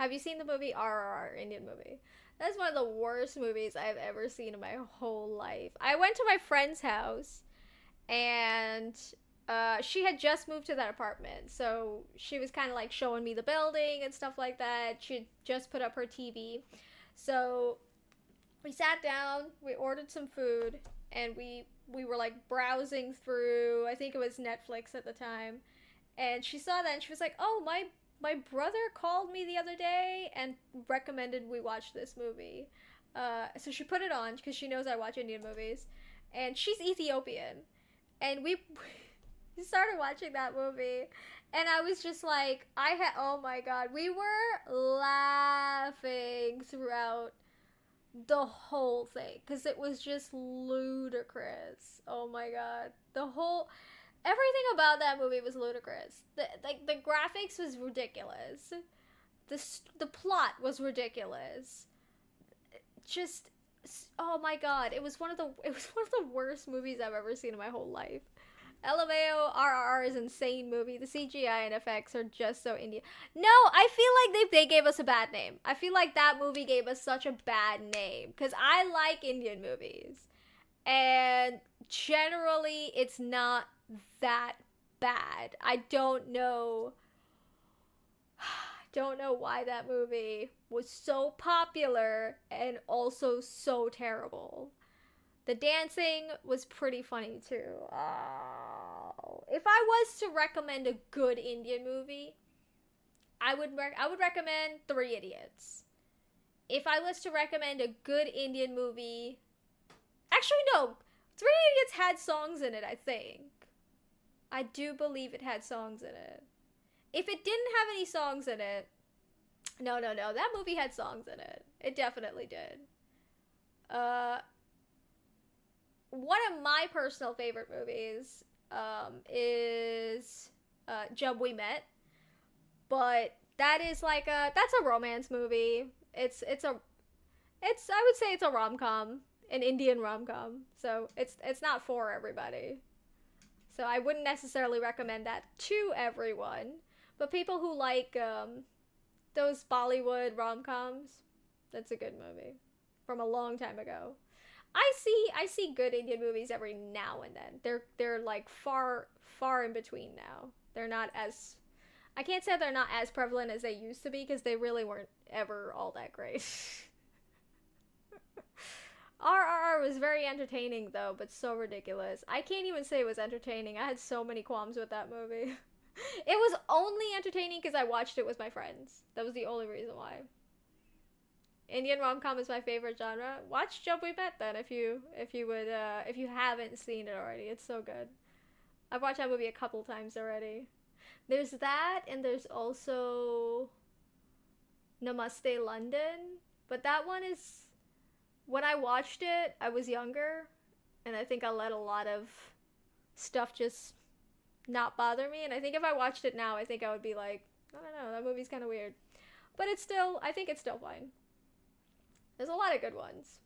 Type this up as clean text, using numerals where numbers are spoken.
Have you seen the movie RRR, Indian movie? That's one of the worst movies I've ever seen in my whole life. I went to my friend's house and she had just moved to that apartment. So she was kind of like showing me the building and stuff like that. She just put up her TV. So we sat down, we ordered some food, and we were like browsing through, I think it was Netflix at the time, and she saw that and she was like, "Oh, my brother called me the other day and recommended we watch this movie." So she put it on because she knows I watch Indian movies, and she's Ethiopian, and we we started watching that movie, and I was just like, I had, oh my god, we were laughing throughout the whole thing because it was just ludicrous. Oh my god, the whole everything about that movie was ludicrous. The graphics was ridiculous. The plot was ridiculous. Just oh my god, it was one of the worst movies I've ever seen in my whole life. LMAO RRR is an insane movie. The CGI and effects are just so Indian. No, I feel like they gave us a bad name. I feel like that movie gave us such a bad name because I like Indian movies, and generally it's not that bad. I don't know why that movie was so popular and also so terrible. The dancing was pretty funny too. Oh. If I was to recommend a good Indian movie, I would recommend Three Idiots. If I was to recommend a good Indian movie, actually no, Three Idiots had songs in it, I think. I do believe it had songs in it. If it didn't have any songs in it, no, that movie had songs in it. It definitely did. Uh One of my personal favorite movies is Jab We Met, but that's a romance movie. It's I would say it's a rom com, an Indian rom com. So it's not for everybody. So I wouldn't necessarily recommend that to everyone, but people who like those Bollywood rom coms, that's a good movie from a long time ago. I see good Indian movies every now and then. They're like far in between now. They're not as I can't say they're not as prevalent as they used to be because they really weren't ever all that great. RRR was very entertaining though, but so ridiculous. I can't even say it was entertaining. I had so many qualms with that movie. It was only entertaining because I watched it with my friends. That was the only reason why. Indian rom com is my favorite genre. Watch Jump We Met then if you haven't seen it already. It's so good. I've watched that movie a couple times already. There's that, and there's also Namaste London. But that one is when I watched it, I was younger, and I think I let a lot of stuff just not bother me. And I think if I watched it now, I think I would be like, I don't know, that movie's kind of weird. But I think it's still fine. There's a lot of good ones.